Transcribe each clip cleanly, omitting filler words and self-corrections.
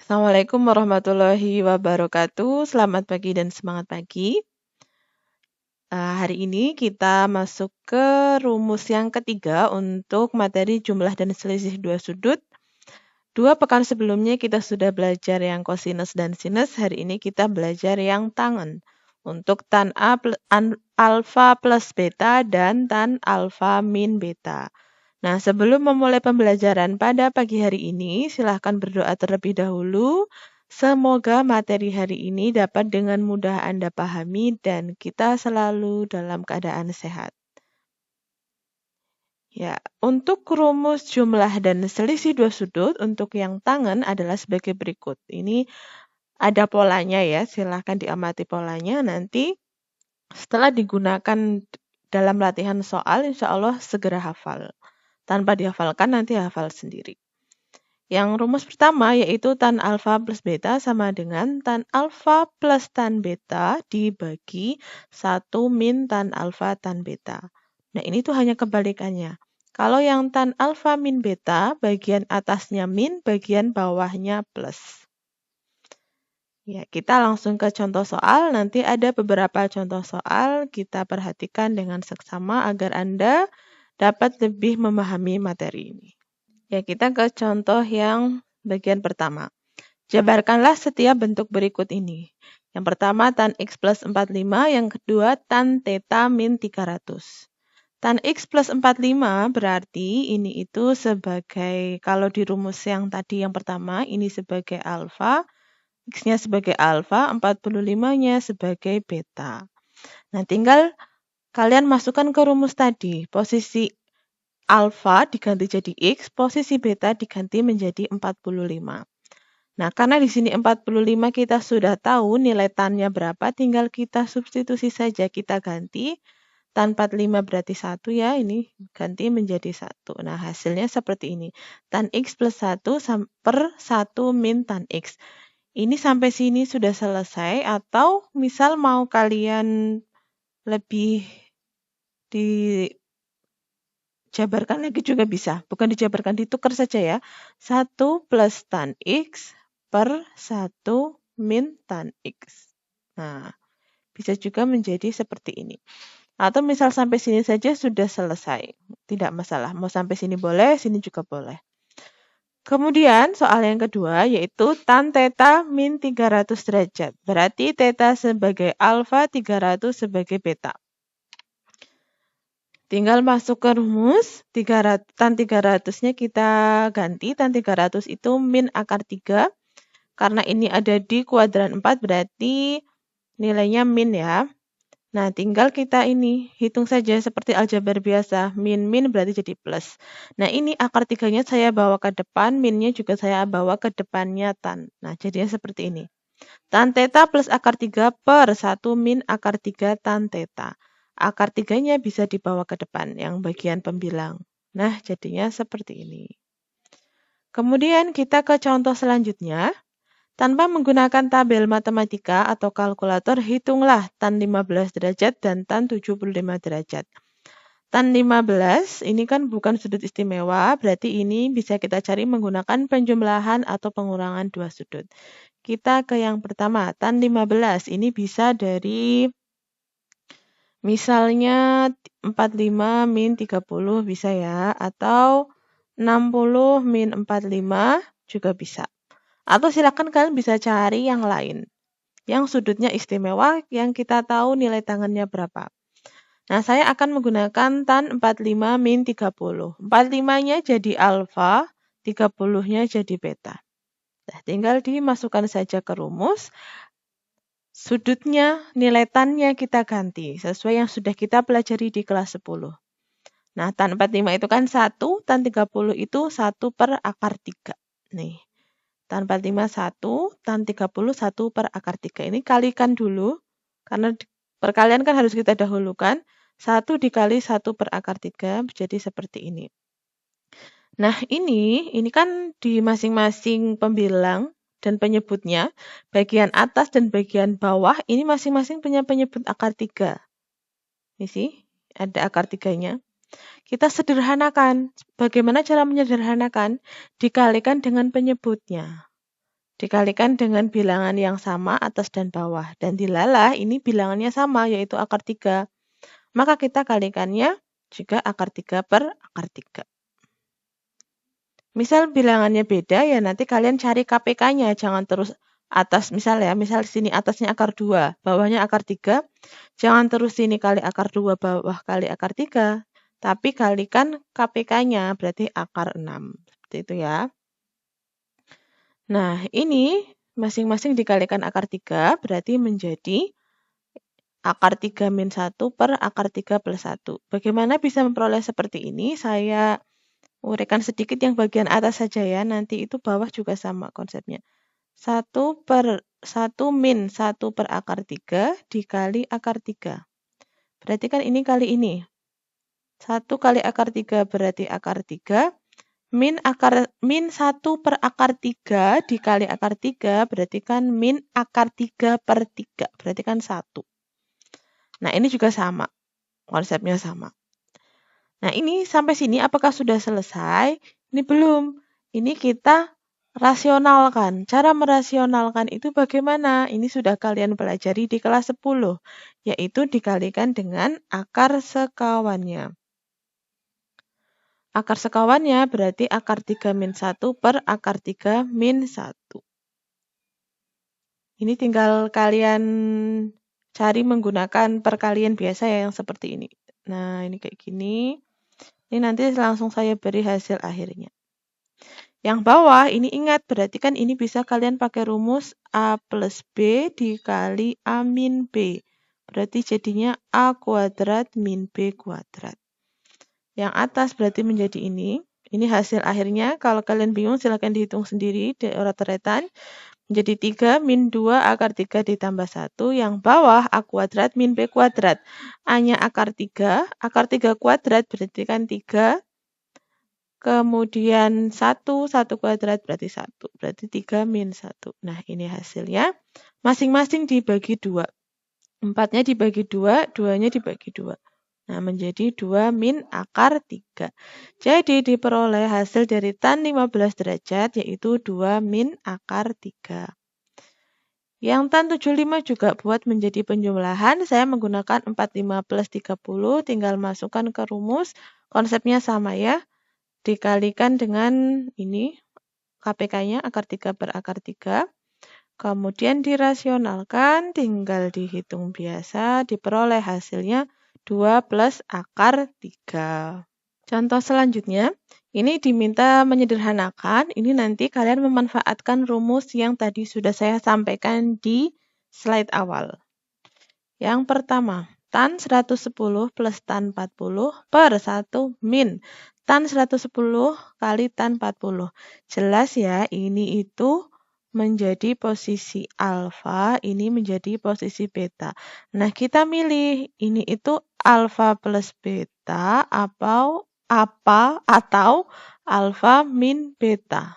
Assalamualaikum warahmatullahi wabarakatuh. Selamat pagi dan semangat pagi. Hari ini kita masuk ke rumus yang ketiga untuk materi jumlah dan selisih dua sudut. 2 pekan sebelumnya kita sudah belajar yang kosinus dan sinus. Hari ini kita belajar yang tangen untuk tan alfa plus beta dan tan alfa min beta. Nah, sebelum memulai pembelajaran pada pagi hari ini, silahkan berdoa terlebih dahulu. Semoga materi hari ini dapat dengan mudah Anda pahami dan kita selalu dalam keadaan sehat. Ya, untuk rumus jumlah dan selisih dua sudut untuk yang tangen adalah sebagai berikut. Ini ada polanya ya, silahkan diamati polanya. Nanti setelah digunakan dalam latihan soal, insya Allah segera hafal. Tanpa dihafalkan, nanti hafal sendiri. Yang rumus pertama yaitu tan alfa plus beta sama dengan tan alfa plus tan beta dibagi 1 min tan alfa tan beta. Nah, ini tuh hanya kebalikannya. Kalau yang tan alfa min beta, bagian atasnya min, bagian bawahnya plus. Ya, kita langsung ke contoh soal. Nanti ada beberapa contoh soal, kita perhatikan dengan seksama agar Anda dapat lebih memahami materi ini. Ya, kita ke contoh yang bagian pertama. Jabarkanlah setiap bentuk berikut ini. Yang pertama tan x plus 45, yang kedua tan theta min 300. Tan x plus 45 berarti ini itu sebagai, kalau di rumus yang tadi yang pertama, ini sebagai alfa, x-nya sebagai alfa, 45-nya sebagai beta. Nah, tinggal kalian masukkan ke rumus tadi. Posisi alfa diganti jadi x, posisi beta diganti menjadi 45. Nah, karena di sini 45 kita sudah tahu nilai tannya berapa, tinggal kita substitusi saja, kita ganti. Tan 45 berarti 1 ya, ini ganti menjadi 1. Nah, hasilnya seperti ini. Tan x plus 1 per 1 min tan x. Ini sampai sini sudah selesai, atau misal mau kalian lebih dijabarkan lagi juga bisa. Bukan dijabarkan, ditukar saja ya. 1 plus tan x per 1 min tan x. Nah, bisa juga menjadi seperti ini. Atau misal sampai sini saja sudah selesai. Tidak masalah. Mau sampai sini boleh, sini juga boleh. Kemudian soal yang kedua yaitu tan theta min 300 derajat. Berarti theta sebagai alfa, 300 sebagai beta. Tinggal masuk ke rumus, tan 300-nya kita ganti. Tan 300 itu min akar 3. Karena ini ada di kuadran 4 berarti nilainya min ya. Nah, tinggal kita ini hitung saja seperti aljabar biasa. Min berarti jadi plus. Nah, ini akar 3-nya saya bawa ke depan, minnya juga saya bawa ke depannya tan. Nah, jadinya seperti ini. Tan theta plus akar 3 per 1 min akar 3 tan theta. Akar 3-nya bisa dibawa ke depan, yang bagian pembilang. Nah, jadinya seperti ini. Kemudian kita ke contoh selanjutnya. Tanpa menggunakan tabel matematika atau kalkulator, hitunglah tan 15 derajat dan tan 75 derajat. Tan 15 ini kan bukan sudut istimewa, berarti ini bisa kita cari menggunakan penjumlahan atau pengurangan dua sudut. Kita ke yang pertama, tan 15 ini bisa dari misalnya 45 min 30 bisa ya, atau 60 min 45 juga bisa. Atau silakan kalian bisa cari yang lain. Yang sudutnya istimewa, yang kita tahu nilai tangannya berapa. Nah, saya akan menggunakan tan 45 min 30. 45-nya jadi alfa, 30-nya jadi beta. Nah, tinggal dimasukkan saja ke rumus. Sudutnya, nilai tannya kita ganti, sesuai yang sudah kita pelajari di kelas 10. Nah, tan 45 itu kan 1, tan 30 itu 1 per akar 3. Nih. Tan 45 1, tan 30 1 per akar 3. Ini kalikan dulu, karena perkalian kan harus kita dahulukan. 1 dikali 1 per akar 3, jadi seperti ini. Nah, ini kan di masing-masing pembilang dan penyebutnya, bagian atas dan bagian bawah, ini masing-masing punya penyebut akar 3. Ini sih, ada akar 3-nya. Kita sederhanakan. Bagaimana cara menyederhanakan? Dikalikan dengan penyebutnya. dikalikan dengan bilangan yang sama atas dan bawah. Dan dilalah ini bilangannya sama, yaitu akar 3. Maka kita kalikannya juga akar 3 per akar 3. Misal bilangannya beda, ya nanti kalian cari KPK-nya, jangan terus atas. Misal sini atasnya akar 2, bawahnya akar 3. Jangan terus sini kali akar 2, bawah kali akar 3. Tapi kalikan KPK-nya, berarti akar 6. Seperti itu ya. Nah, ini masing-masing dikalikan akar 3, berarti menjadi akar 3 min 1 per akar 3 plus 1. Bagaimana bisa memperoleh seperti ini? Saya uraikan sedikit yang bagian atas saja ya, nanti itu bawah juga sama konsepnya. 1 min 1 per akar 3 dikali akar 3. Berarti kan ini kali ini. 1 kali akar 3 berarti akar 3. Min 1 per akar 3 dikali akar 3 berarti kan min akar 3 per 3. Berarti kan 1. Nah ini juga sama. Konsepnya sama. Nah, ini sampai sini apakah sudah selesai? Ini belum. Ini kita rasionalkan. Cara merasionalkan itu bagaimana? Ini sudah kalian pelajari di kelas 10, yaitu dikalikan dengan akar sekawannya. Akar sekawannya berarti akar 3 min 1 per akar 3 min 1. Ini tinggal kalian cari menggunakan perkalian biasa ya, yang seperti ini. Nah, ini kayak gini. Ini nanti langsung saya beri hasil akhirnya. Yang bawah ini ingat, berarti kan ini bisa kalian pakai rumus A plus B dikali A min B. Berarti jadinya A kuadrat min B kuadrat. Yang atas berarti menjadi ini. Ini hasil akhirnya. Kalau kalian bingung silahkan dihitung sendiri di urat-uretan. Menjadi 3 min 2 akar 3 ditambah 1. Yang bawah A kuadrat min B kuadrat. A-nya akar 3. Akar 3 kuadrat berarti kan 3. Kemudian 1 kuadrat berarti 1. Berarti 3 min 1. Nah ini hasilnya. Masing-masing dibagi 2. 4-nya dibagi 2, 2-nya dibagi 2. Nah menjadi 2 min akar 3. Jadi diperoleh hasil dari tan 15 derajat yaitu 2 min akar 3. Yang tan 75 juga buat menjadi penjumlahan. Saya menggunakan 45 plus 30. Tinggal masukkan ke rumus. Konsepnya sama ya. Dikalikan dengan ini. KPK-nya akar 3 per akar 3. Kemudian dirasionalkan. Tinggal dihitung biasa. Diperoleh hasilnya 2 plus akar 3. Contoh selanjutnya. Ini diminta menyederhanakan, ini nanti kalian memanfaatkan rumus yang tadi sudah saya sampaikan di slide awal. Yang pertama, tan 110 plus tan 40 per 1 min tan 110 kali tan 40. Jelas ya, ini itu menjadi posisi alfa, ini menjadi posisi beta. Nah, kita milih ini itu alfa plus beta atau alfa min beta.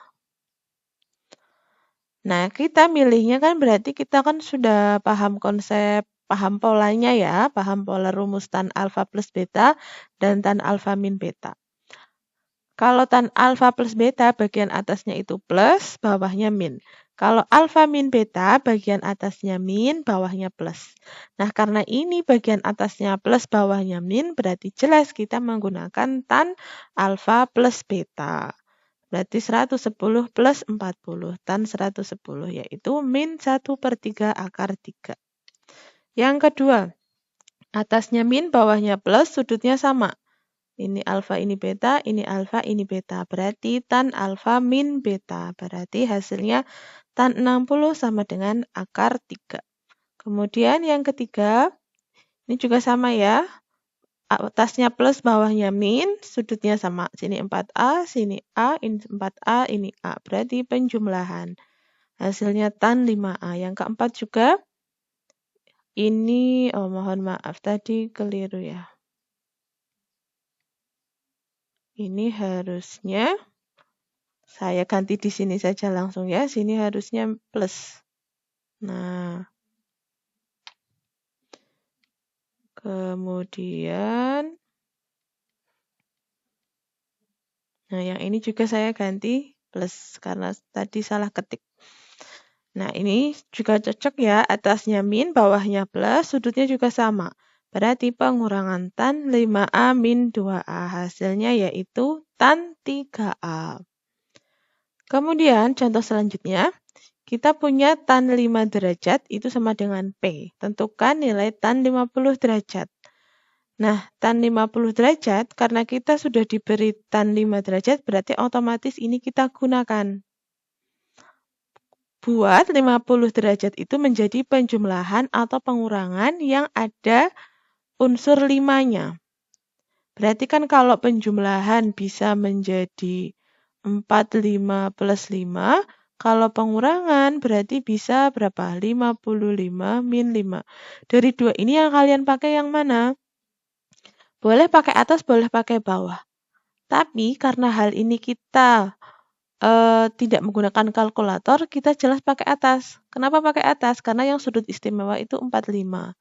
Nah, kita milihnya kan berarti kita kan sudah paham konsep, paham polanya ya, paham pola rumus tan alfa plus beta dan tan alfa min beta. Kalau tan alfa plus beta bagian atasnya itu plus, bawahnya min. Kalau alfa min beta bagian atasnya min, bawahnya plus. Nah, karena ini bagian atasnya plus, bawahnya min, berarti jelas kita menggunakan tan alfa plus beta. Berarti 110 plus 40, tan 110, yaitu min 1 per 3 akar 3. Yang kedua, atasnya min, bawahnya plus, sudutnya sama. Ini alfa, ini beta, ini alfa, ini beta. Berarti tan alfa min beta. Berarti hasilnya tan 60 sama dengan akar 3. Kemudian yang ketiga, ini juga sama ya. Atasnya plus, bawahnya min, sudutnya sama. Sini 4A, sini A, ini 4A, ini A. Berarti penjumlahan. Hasilnya tan 5A. Yang keempat juga, ini, mohon maaf, tadi keliru ya. Ini harusnya, saya ganti di sini saja langsung ya. Sini harusnya plus. Nah, kemudian, nah yang ini juga saya ganti plus karena tadi salah ketik. Nah, ini juga cocok ya, atasnya min, bawahnya plus, sudutnya juga sama. Berarti pengurangan tan 5A min 2A. Hasilnya yaitu tan 3A. Kemudian contoh selanjutnya, kita punya tan 5 derajat itu sama dengan P. Tentukan nilai tan 50 derajat. Nah, tan 50 derajat, karena kita sudah diberi tan 5 derajat, berarti otomatis ini kita gunakan. Buat 50 derajat itu menjadi penjumlahan atau pengurangan yang ada unsur 5-nya. Berarti kan kalau penjumlahan bisa menjadi 45 plus 5, kalau pengurangan berarti bisa berapa? 55 min 5. Dari dua ini yang kalian pakai yang mana? Boleh pakai atas, boleh pakai bawah. Tapi karena hal ini kita tidak menggunakan kalkulator, kita jelas pakai atas. Kenapa pakai atas? Karena yang sudut istimewa itu 45.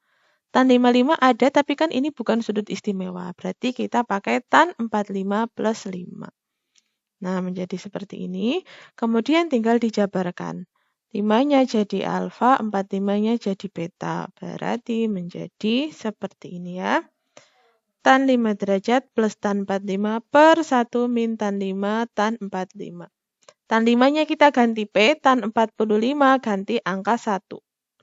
Tan 55 ada, tapi kan ini bukan sudut istimewa. Berarti kita pakai tan 45 plus 5. Nah, menjadi seperti ini. Kemudian tinggal dijabarkan. 5-nya jadi alfa, 45-nya jadi beta. Berarti menjadi seperti ini ya. Tan 5 derajat plus tan 45 per 1 min tan 5 tan 45. Tan 5-nya kita ganti P, tan 45 ganti angka 1.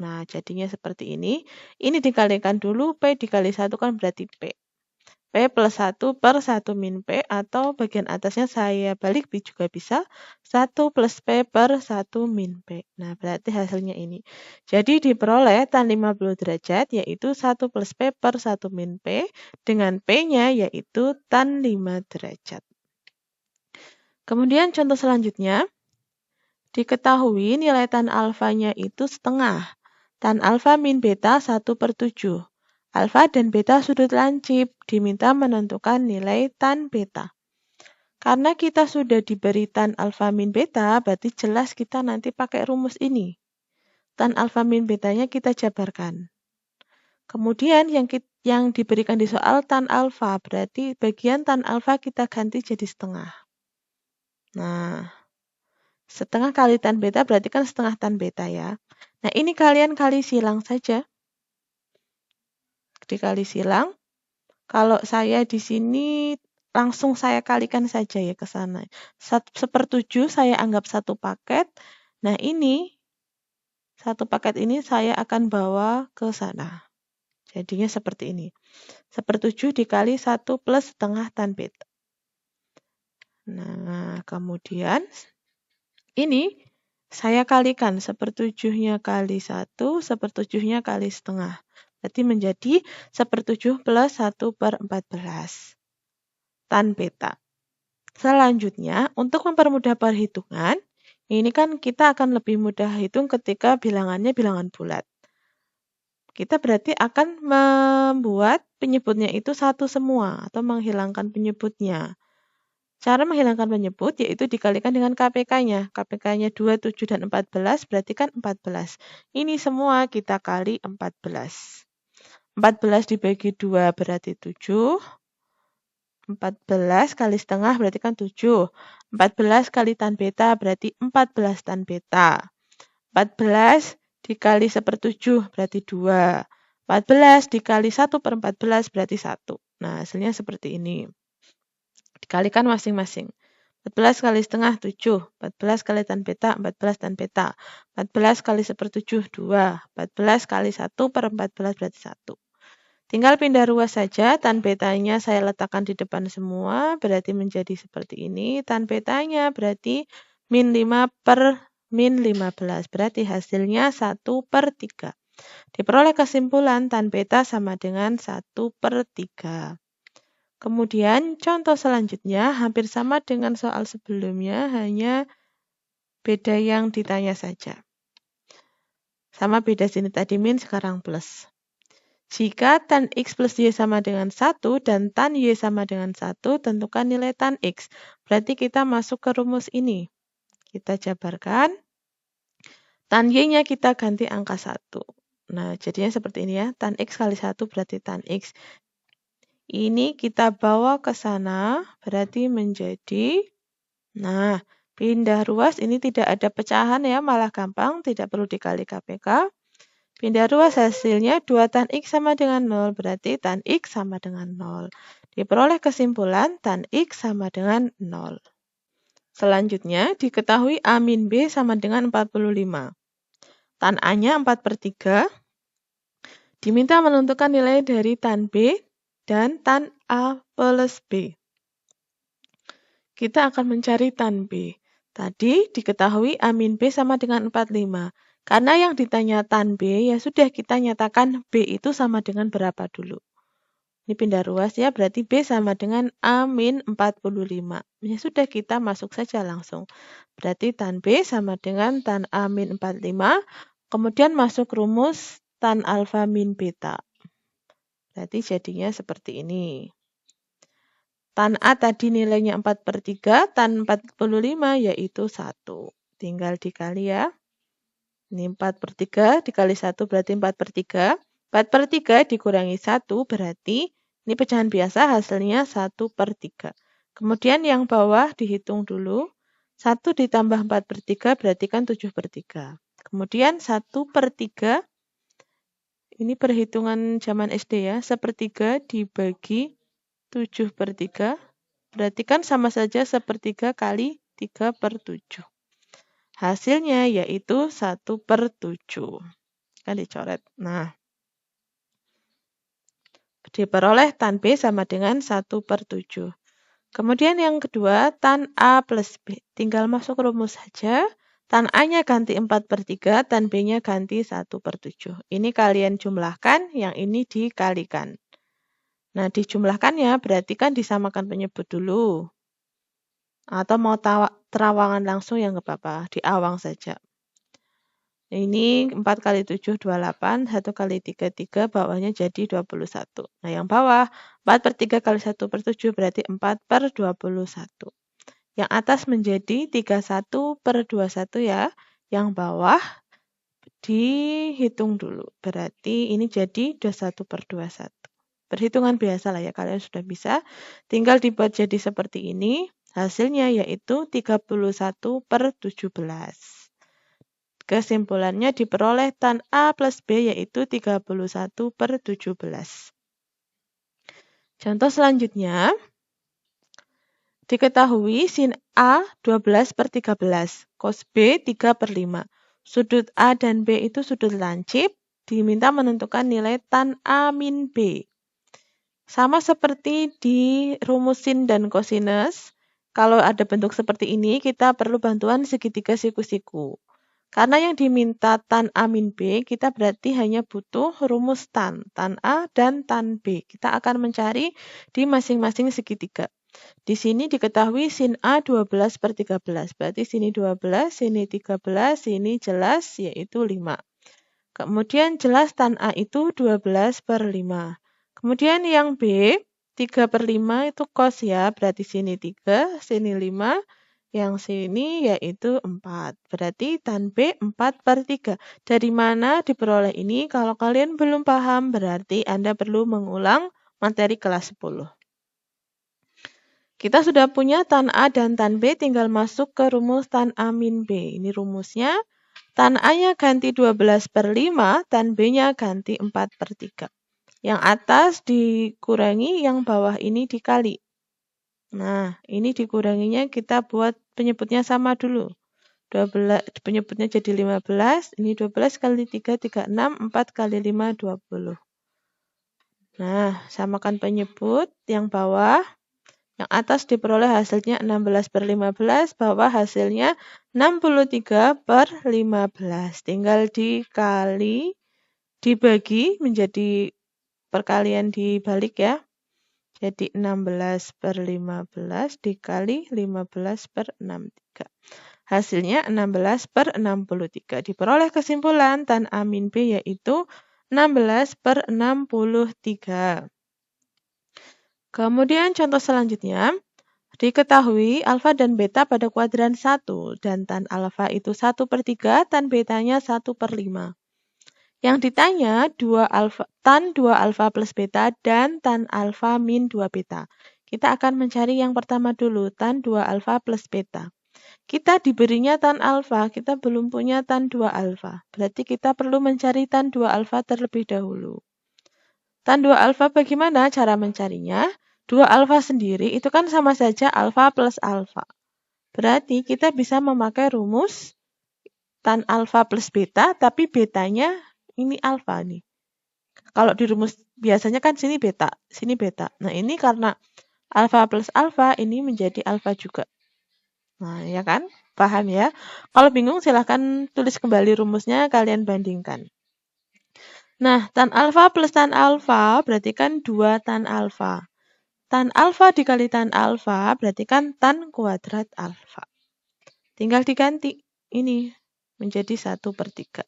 Nah, jadinya seperti ini. Ini dikalikan dulu, P dikali 1 kan berarti P. P plus 1 per 1 min P, atau bagian atasnya saya balik juga bisa. 1 plus P per 1 min P. Nah, berarti hasilnya ini. Jadi diperoleh tan 50 derajat yaitu 1 plus P per 1 min P, dengan P-nya yaitu tan 5 derajat. Kemudian contoh selanjutnya, diketahui nilai tan alfanya itu setengah. Tan alfa min beta 1 per 7. Alfa dan beta sudut lancip, diminta menentukan nilai tan beta. Karena kita sudah diberi tan alfa min beta, berarti jelas kita nanti pakai rumus ini. Tan alfa min betanya kita jabarkan. Kemudian yang diberikan di soal tan alfa, berarti bagian tan alfa kita ganti jadi setengah. Nah, setengah kali tan beta berarti kan setengah tan beta ya. Nah, ini kalian kali silang saja. Dikali silang. Kalau saya di sini langsung saya kalikan saja ya ke sana. 1/7 saya anggap satu paket. Nah, ini satu paket ini saya akan bawa ke sana. Jadinya seperti ini. 1/7 dikali 1 plus setengah tan beta. Nah, kemudian ini saya kalikan 1/7-nya kali 1, 1/7-nya kali setengah. Berarti menjadi 1/7 plus 1 per 14. Tan beta. Selanjutnya, untuk mempermudah perhitungan, ini kan kita akan lebih mudah hitung ketika bilangannya bilangan bulat. Kita berarti akan membuat penyebutnya itu satu semua atau menghilangkan penyebutnya. Cara menghilangkan penyebut yaitu dikalikan dengan KPK-nya. KPK-nya 2, 7, dan 14 berarti kan 14. Ini semua kita kali 14. 14 dibagi 2 berarti 7. 14 kali setengah berarti kan 7. 14 kali tan beta berarti 14 tan beta. 14 dikali 1/7 berarti 2. 14 dikali 1 per 14 berarti 1. Nah, hasilnya seperti ini. Dikalikan masing-masing. 14 kali setengah 7. 14 kali tan beta 14 tan beta. 14 kali 1/7 2. 14 kali 1 per 14 berarti 1. Tinggal pindah ruas saja, tan betanya saya letakkan di depan semua, berarti menjadi seperti ini. Tan betanya berarti min 5 per min 15, berarti hasilnya 1 per 3. Diperoleh kesimpulan tan beta sama dengan 1 per 3. Kemudian contoh selanjutnya hampir sama dengan soal sebelumnya, hanya beda yang ditanya saja. Sama beda sini tadi min, sekarang plus. Jika tan X plus Y sama dengan 1 dan tan Y sama dengan 1, tentukan nilai tan X. Berarti kita masuk ke rumus ini. Kita jabarkan. Tan Y-nya kita ganti angka 1. Nah, jadinya seperti ini ya. Tan X kali 1 berarti tan X. Ini kita bawa ke sana, berarti menjadi, nah, Pindah ruas ini tidak ada pecahan ya, malah gampang, tidak perlu dikali KPK. Pindah ruas hasilnya 2 tan X sama dengan 0, berarti tan X sama dengan 0. Diperoleh kesimpulan tan X sama dengan 0. Selanjutnya, diketahui A min B sama dengan 45. Tan A-nya 4/3. Diminta menentukan nilai dari tan B dan tan A plus B. Kita akan mencari tan B. Tadi diketahui A min B sama dengan 45. Karena yang ditanya tan B, ya sudah kita nyatakan B itu sama dengan berapa dulu. Ini pindah ruas ya, berarti B sama dengan A min 45. Ya sudah, kita masuk saja langsung. Berarti tan B sama dengan tan A min 45. Kemudian masuk rumus tan alfa min beta. Berarti jadinya seperti ini. Tan A tadi nilainya 4/3, tan 45 yaitu 1. Tinggal dikali ya. Ini 4/3 dikali 1 berarti 4/3. 4/3 dikurangi 1 berarti ini pecahan biasa hasilnya 1/3. Kemudian yang bawah dihitung dulu. 1 ditambah 4/3 berarti kan 7/3. Kemudian 1/3, ini perhitungan zaman SD ya. 1/3 dibagi 7/3 berarti kan sama saja 1/3 kali 3/7. Hasilnya yaitu 1/7. Kan dicoret. Nah, diperoleh tan B sama dengan 1/7. Kemudian yang kedua, tan A plus B. Tinggal masuk rumus saja. Tan A-nya ganti 4/3, tan B-nya ganti 1/7. Ini kalian jumlahkan, yang ini dikalikan. Nah, dijumlahkannya berarti kan disamakan penyebut dulu. Atau mau terawangan langsung ya nggak apa-apa, diawang saja. Ini 4 kali 7, 28, 1 kali 3, 3, bawahnya jadi 21. Nah, yang bawah 4/3 kali 1/7 berarti 4/21. Yang atas menjadi 31/21 ya. Yang bawah dihitung dulu. Berarti ini jadi 21/21. Perhitungan biasa lah ya, kalian sudah bisa. Tinggal dibuat jadi seperti ini. Hasilnya yaitu 31/17. Kesimpulannya diperoleh tan A plus B yaitu 31/17. Contoh selanjutnya, diketahui sin A 12/13, cos B 3/5. Sudut A dan B itu sudut lancip, diminta menentukan nilai tan A min B. Sama seperti di rumus sin dan kosinus, kalau ada bentuk seperti ini, kita perlu bantuan segitiga siku-siku. Karena yang diminta tan A min B, kita berarti hanya butuh rumus tan A dan tan B. Kita akan mencari di masing-masing segitiga. Di sini diketahui sin A 12/13, berarti sini 12, sini 13, sini jelas yaitu 5. Kemudian jelas tan A itu 12/5. Kemudian yang B, 3/5 itu cos ya, berarti sini 3, sini 5. Yang sini yaitu 4. Berarti tan B 4/3. Dari mana diperoleh ini? Kalau kalian belum paham, berarti Anda perlu mengulang materi kelas 10. Kita sudah punya tan A dan tan B, tinggal masuk ke rumus tan A min B. Ini rumusnya. Tan A-nya ganti 12/5, tan B-nya ganti 4/3. Yang atas dikurangi, yang bawah ini dikali. Nah, ini dikuranginya kita buat penyebutnya sama dulu. 12, penyebutnya jadi 15, ini 12 kali 3, 36, 4 kali 5, 20. Nah, samakan penyebut, yang bawah, yang atas diperoleh hasilnya 16/15, bawah hasilnya 63/15. Tinggal dikali, dibagi menjadi perkalian dibalik ya. Jadi 16/15 dikali 15/63. Hasilnya 16/63. Diperoleh kesimpulan tan A min B yaitu 16/63. Kemudian contoh selanjutnya, diketahui alfa dan beta pada kuadran 1 dan tan alfa itu 1/3, tan betanya 1/5. Yang ditanya tan 2 alfa plus beta dan tan alfa min 2 beta. Kita akan mencari yang pertama dulu, tan 2 alfa plus beta. kita diberinya tan alfa, kita belum punya tan 2 alfa. Berarti kita perlu mencari tan 2 alfa terlebih dahulu. Tan 2 alfa bagaimana cara mencarinya? 2 alfa sendiri itu kan sama saja alfa plus alfa. Berarti kita bisa memakai rumus tan alfa plus beta, tapi betanya ini alfa nih. Kalau di rumus biasanya kan sini beta, sini beta. Nah ini karena alfa plus alfa, ini menjadi alfa juga. Nah, ya kan? Paham ya? Kalau bingung silahkan tulis kembali rumusnya, kalian bandingkan. Nah, tan alfa plus tan alfa berarti kan 2 tan alfa. Tan alfa dikali tan alfa berarti kan tan kuadrat alfa. Tinggal diganti. Ini menjadi 1/3.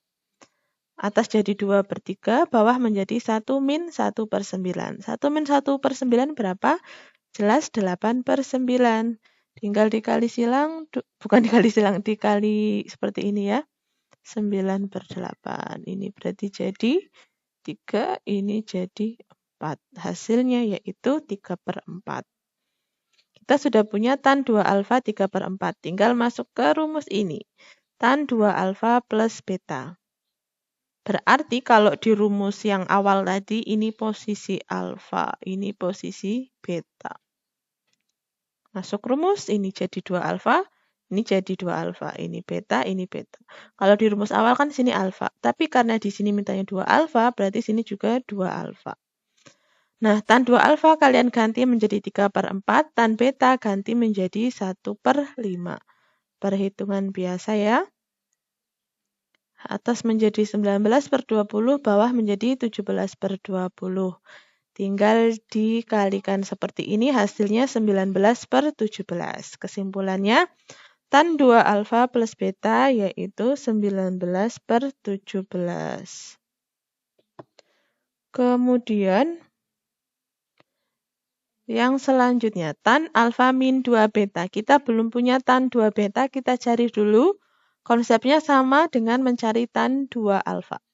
Atas jadi 2/3, bawah menjadi 1 min 1/9. 1 min 1/9 berapa? Jelas 8/9. Tinggal dikali silang, bukan dikali silang, dikali seperti ini ya. 9/8. Ini berarti jadi 3, ini jadi 4. Hasilnya yaitu 3/4. Kita sudah punya tan 2 alfa 3/4. Tinggal masuk ke rumus ini. Tan 2 alfa plus beta. Berarti kalau di rumus yang awal tadi, ini posisi alfa, ini posisi beta. Masuk rumus, ini jadi 2 alfa, ini jadi 2 alfa, ini beta, ini beta. Kalau di rumus awal kan sini alfa, tapi karena di sini mintanya 2 alfa, berarti sini juga 2 alfa. Nah, tan 2 alfa kalian ganti menjadi 3/4, tan beta ganti menjadi 1/5. Perhitungan biasa ya. Atas menjadi 19/20, bawah menjadi 17/20. Tinggal dikalikan seperti ini, hasilnya 19/17. Kesimpulannya, tan 2 alfa plus beta yaitu 19/17. Kemudian, yang selanjutnya, tan alfa min 2 beta. Kita belum punya tan 2 beta, kita cari dulu. Konsepnya sama dengan mencari tan 2 alfa.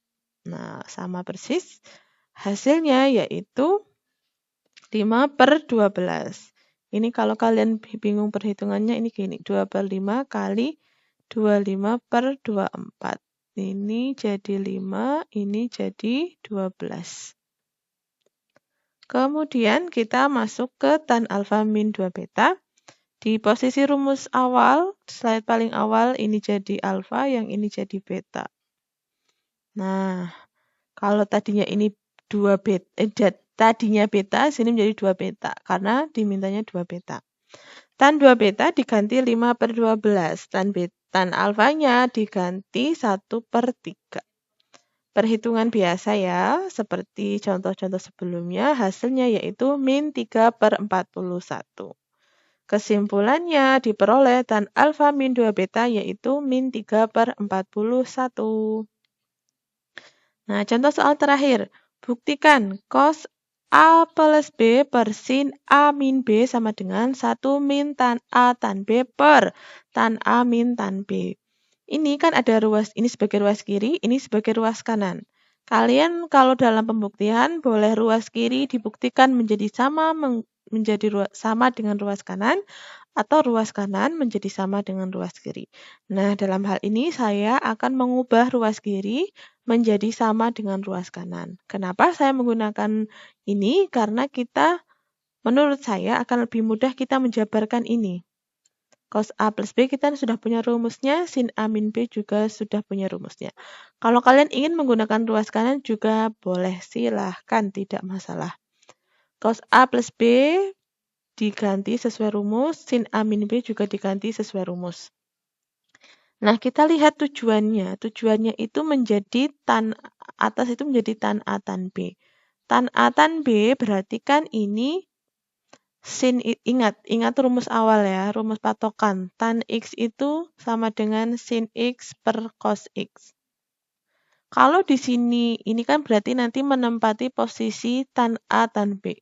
Nah, sama persis. Hasilnya yaitu 5/12. Ini kalau kalian bingung perhitungannya, ini gini. 2/5 kali 25/24. Ini jadi 5, ini jadi 12. Kemudian kita masuk ke tan alfa min 2 beta. Di posisi rumus awal, slide paling awal, ini jadi alfa, yang ini jadi beta. Nah, kalau tadinya ini 2 beta, tadinya beta, sini menjadi 2 beta, karena dimintanya 2 beta. Tan 2 beta diganti 5/12, tan alfanya diganti 1/3. Perhitungan biasa ya, seperti contoh-contoh sebelumnya, hasilnya yaitu min 3/41. Kesimpulannya diperoleh tan alfa min 2 beta yaitu min 3/41. Nah, contoh soal terakhir. Buktikan cos A plus B per sin A min B sama dengan 1 min tan A tan B per tan A min tan B. Ini kan ada ruas, ini sebagai ruas kiri, ini sebagai ruas kanan. Kalian kalau dalam pembuktian boleh ruas kiri dibuktikan menjadi sama dengan ruas kanan, atau ruas kanan menjadi sama dengan ruas kiri. Nah, dalam hal ini saya akan mengubah ruas kiri menjadi sama dengan ruas kanan. Kenapa saya menggunakan ini? Karena menurut saya akan lebih mudah kita menjabarkan ini. Cos A plus B kita sudah punya rumusnya, sin A min B juga sudah punya rumusnya. Kalau kalian ingin menggunakan ruas kanan juga boleh, silahkan, tidak masalah. Cos A plus B diganti sesuai rumus, sin A min B juga diganti sesuai rumus. Nah, kita lihat tujuannya. Tujuannya itu menjadi tan atas itu menjadi tan A tan B. Tan A tan B berarti kan ini sin, ingat rumus awal ya, rumus patokan. Tan X itu sama dengan sin X per cos X. Kalau di sini, ini kan berarti nanti menempati posisi tan A tan B.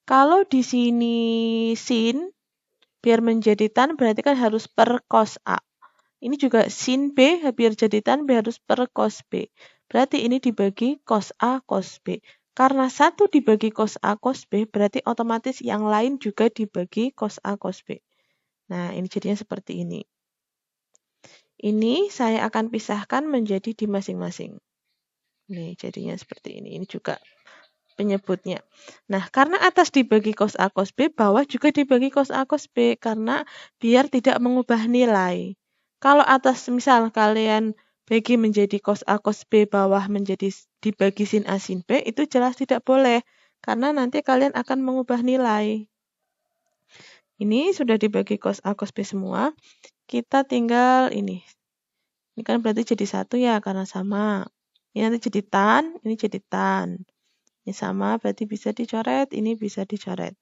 Kalau di sini sin, biar menjadi tan berarti kan harus per cos A. Ini juga sin B, biar jadi tan B harus per cos B. Berarti ini dibagi cos A cos B. Karena satu dibagi cos A cos B, berarti otomatis yang lain juga dibagi cos A cos B. Nah, ini jadinya seperti ini. Ini saya akan pisahkan menjadi di masing-masing. Nih, jadinya seperti ini. Ini juga penyebutnya. Nah, karena atas dibagi cos A cos B, bawah juga dibagi cos A cos B karena biar tidak mengubah nilai. Kalau atas misal kalian bagi menjadi cos A cos B, bawah menjadi dibagi sin A sin B, itu jelas tidak boleh karena nanti kalian akan mengubah nilai. Ini sudah dibagi cos A cos B semua. Kita tinggal ini. Ini kan berarti jadi 1 ya karena sama. Ini nanti jadi tan, ini jadi tan. Ini sama berarti bisa dicoret, ini bisa dicoret.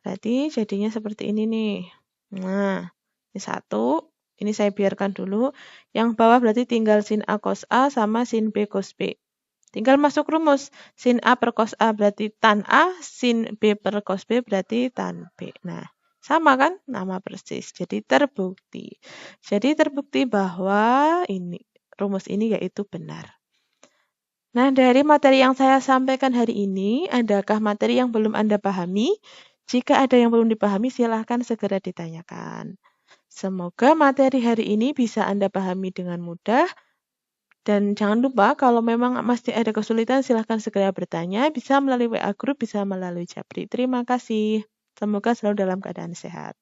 Berarti jadinya seperti ini nih. Nah, ini 1, ini saya biarkan dulu. Yang bawah berarti tinggal sin A cos A sama sin B cos B. Tinggal masuk rumus. Sin A per cos A berarti tan A, sin B per cos B berarti tan B. Nah, sama kan? Nama persis. Jadi terbukti. Jadi terbukti bahwa rumus ini yaitu benar. Nah, dari materi yang saya sampaikan hari ini, adakah materi yang belum Anda pahami? Jika ada yang belum dipahami, silahkan segera ditanyakan. Semoga materi hari ini bisa Anda pahami dengan mudah. Dan jangan lupa, kalau memang masih ada kesulitan, silahkan segera bertanya. Bisa melalui WA Group, bisa melalui Japri. Terima kasih. Semoga selalu dalam keadaan sehat.